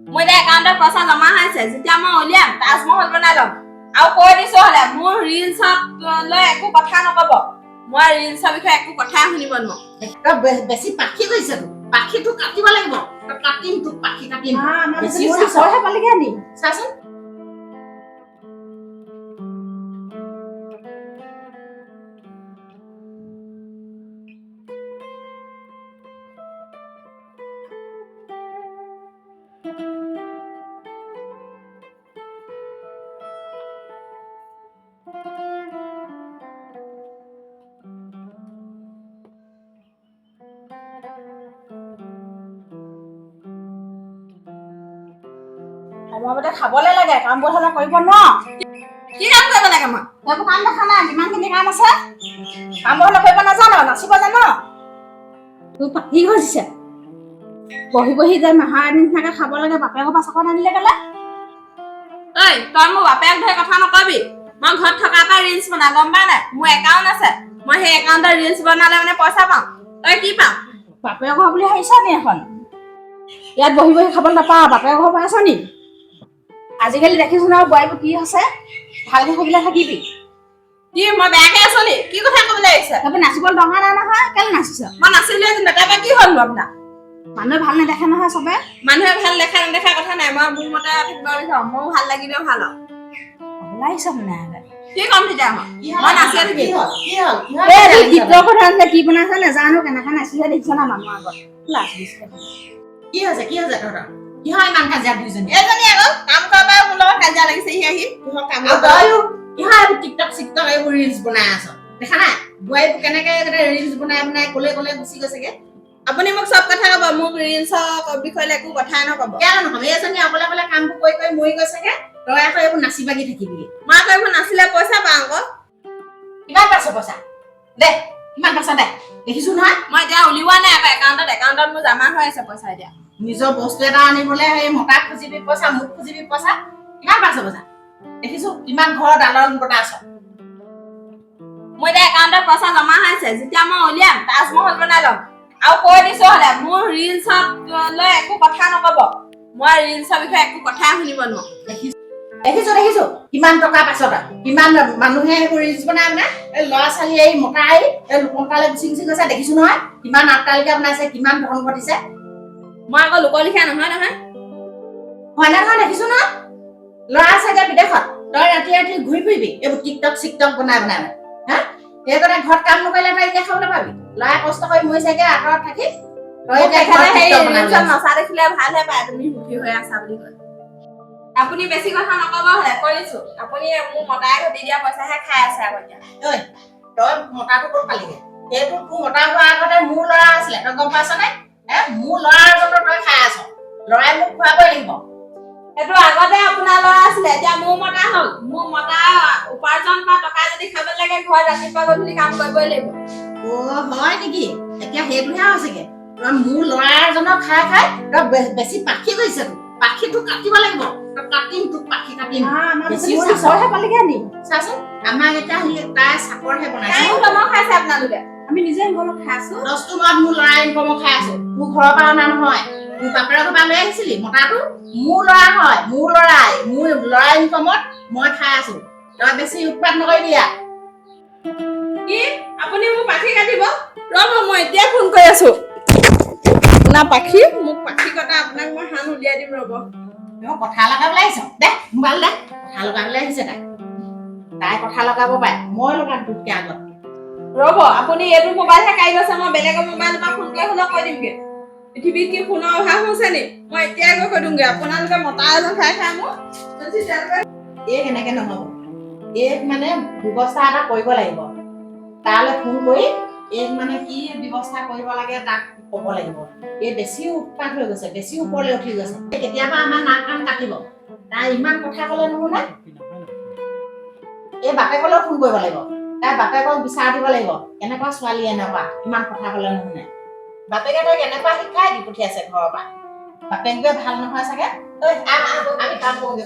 মই এতিয়া একাউণ্টত পইচা জমা হৈছে যেতিয়া মই উলিয়াম তাজমহল বনাই ল'ম আৰু কৈ দিছো হ'লে মোৰ ৰিলছত লৈ একো কথা নকব মই ৰিলছৰ বিষয়ে একো কথাই শুনিব নোৱাৰো বেছি পাখি গৈছে তো পাখিটো কাটিব লাগিব কাটিম তো পাখি কাটিম বেছি চাকৰহে পালিগে নি চাচোন সময়মতে খাবলৈ লাগে কামবোৰ হ'লে কৰিব ন কি কাম কৰিব লাগে মই সেইবোৰ কাম দেখা নাই কিমানখিনি কাম আছে কামবোৰ হ'লে কৰিব নাজানো নাচিব জানো তোৰ পাতি গৈছে বহি বহি যে মাহৰ নিচিনাকে খাব লাগে বাপেকৰ পৰা চাকৰি আনিলে গ'লে ঐ তই মোৰ বাপেক ধৰি কথা নকবি মই ঘৰত থকাৰ পৰা ৰিলছ বনাও গম পাৱ নাই মোৰ একাউণ্ট আছে মই সেই একাউণ্টত ৰিলছ বনালে মানে পইচা পাওঁ তই কি পাওঁ বাপেকৰ ঘৰ বুলি ভাবিছ নি এখন ইয়াত বহি বহি খাবলৈ নাপাওঁ বাপেকৰ ঘৰ পৰা আছ নি আজিকালি দেখিছো ন বোৱাৰীবোৰ কি হৈছে ভালকে থাকিলে থাকিবি কি মই বেয়াকে আছো নি কি কথা ক'বলৈ আহিছে তই নাচিবলৈ দৰকাৰ নাই নহয় কেলে নাচিছ মই নাচিলোৱে যেন তাৰপৰা কি হ'ল আপোনাৰ মানুহে ভাল নেদেখে নহয় চবে মানুহে ভাল দেখা নেদেখা কথা নাই মই মোৰ মতে থাকিব বিচাৰোঁ মোৰ ভাল লাগিলেও ভাল আৰু ওলাইছ মানে কি কম তেতিয়া মই নাচি থাকিম কি বনাইছে নাজানো কেনেকে নাচিছে দেখিছ না মানুহ আগত লাজ দিছে কি হৈছে তহঁতৰ কি হয় ইমান কাজিয়া দুইজনী এজনী আকৌ কাম কৰা মোৰ লগত কাজিয়া লাগিছে সি আহি কিহৰ কাম তইও ইহা এইবোৰ টিকটক চিকটক এইবোৰ ৰিলছ বনাই আছ দেখা নাই বোৱাৰীবোৰ কেনেকে ৰিলছ বনাই বনাই কলে কলে গুচি গৈছেগে আপুনি মোক চব কথা ক'ব মোক ৰিলছৰ বিষয়ে একো কথাই নক'ব কেলে নহ'ব এইজনী অকলে অকলে কামবোৰ কৰি কৰি মৰি গৈছেগে তই আকৌ এইবোৰ নাচি বাগি থাকিবি মই আকৌ এইবোৰ নাচিলে পইচা পাওঁ আকৌ কিমান পাইছ পইচা দে কিমান পাইছ দে দেখিছো নহয় মই এতিয়া উলিওৱা নাই আকৌ একাউণ্টত মোৰ জমা হৈ আছে পইচা এতিয়া নিজৰ বস্তু এটা আনিবলৈ সেই মতাক খুজিবি পইচা মোক খুজিবি পইচা কিমান পাইছ পইচা দেখিছো কিমান ঘৰৰ দালাল গোটা আছ মই এতিয়া একাউণ্টত পইচা জমা হৈছে যেতিয়া মই উলিয়াম তাজমহল বনাই ল'ম আৰু কৈ দিছো হ'লে মোৰ ৰিলছত লৈ একো কথা নকব মই ৰিলছৰ বিষয়ে একো কথাই শুনিব নোৱাৰো দেখিছো কিমান টকা পাইছ তই কিমান মানুহে সেইবোৰ ৰিলছ বনাই মানে এই ল'ৰা ছোৱালী এই মতা এই লোকনকালে গুচি গুচি গৈছে দেখিছো নহয় কিমান আট্টালিকা বনাইছে কিমান ধন ঘটিছে মই আকৌ লোকৰ লিখা নহয় হয় নে নহয় দেখিছো নহয় ল'ৰা চাগে বিদেশত তই ৰাতি ৰাতি ঘূৰি ফুৰিবি এইবোৰ টিকটক চিকটক বনাই হা সেইকাৰণে ঘৰত কাম নকৰিলে তই এতিয়া খাব নাপাবি ল'ৰাই কষ্ট কৰি মৰিছেগে আঁতৰত থাকি তই এতিয়া নচা দেখিলে ভালহে পায় তুমি সুখী হৈ আছা বুলি কয় আপুনি বেছি কথা নকব হ'লে কৈ দিছো আপুনি মোৰ মতাই ঘটি দিয়া পইচাহে খাই আছে আকৌ এতিয়া তই মতাটো ক'ত পালিগে সেইটো তোৰ মতা হোৱাৰ আগতে মোৰ ল'ৰা আছিলে তই গম পাইছ নে মোৰ ল'ৰাৰ আগত তই খাই আছ ল'ৰাই মোক খুৱাবই লাগিব সেইটো আগতে আপোনাৰ ল'ৰা আছিলে এতিয়া মোৰ মতা হ'ল মোৰ মতা উপাৰ্জন কৰা টকা যদি খাব লাগে ঘৰত ৰাতিপুৱা গধূলি কাম কৰিবই লাগিব হয় নেকি এতিয়া সেইটোহে হৈছেগে তই মোৰ ল'ৰাজনক খাই খাই তই বেছি পাখি গৈছে তো পাখিটো কাটিব লাগিব তই কাটিম তোক পাখি কাটিম বেছি চাকৰহে পালিগে নি চাচোন আমাক এতিয়া তাই চাকৰহে বনাইছে খাইছে আপোনালোকে আমি নিজে ইনকমত খাই আছো 10টো মাহ মোৰ ল'ৰা ইনকমত খাই আছো তোৰ ঘৰৰ পৰা অনা নহয় তোৰ বাপেৰৰ ঘৰৰ পৰা লৈ আহিছিলি মতাটো মোৰ ল'ৰা হয় মোৰ ল'ৰা ইনকমত মই খাই আছো তই বেছি উৎপাত নকৰিবি ইয়াত কি আপুনি মোক পাখি কাটিব ৰ'ব মই এতিয়া ফোন কৰি আছো আপোনাৰ পাখি মোক পাখি কটা আপোনাক মই হান উলিয়াই দিম ৰ'ব কথা লগাবলৈ আহিছ দে মোবাইল দে কথা লগাবলৈ আহিছে তাই কথা লগাব পাৰে মই লগাম তোতকে আগত ৰ'ব আপুনি এইটো মোবাইলহে কাঢ়ি গৈছে মই বেলেগৰ মোবাইলৰ পৰা ফোন কৰি হ'লেও কৈ দিমগে পৃথিৱীত কি ফোনৰ অভাৱ হৈছে নি মই এতিয়াই গৈ কৈ দিমগে আপোনালোকে মতা এজন খাই মোক এই কেনেকে নহ'ব এই মানে ব্যৱস্থা এটা কৰিব লাগিব তালৈ ফোন কৰি এই মানে কি ব্যৱস্থা কৰিব লাগে তাক ক'ব লাগিব এই বেছি উৎপাত হৈ গৈছে বেছি ওপৰলৈ উঠি গৈছে কেতিয়াবা আমাৰ নাক কাণ কাটিব তাই ইমান কথা ক'লে নুশুনে এই বাপেকলৈ ফোন কৰিব লাগিব তাই বাপেকক বিচাৰ দিব লাগিব কেনেকুৱা ছোৱালী এনেকুৱা ইমান কথা ক'লে নুশুনে বাপেকে তই কেনেকুৱা শিক্ষাই দি পঠিয়াইছে ঘৰৰ পৰা বাপেকটোৱে ভাল নহয় চাগে আমি কাম কৰোঁগে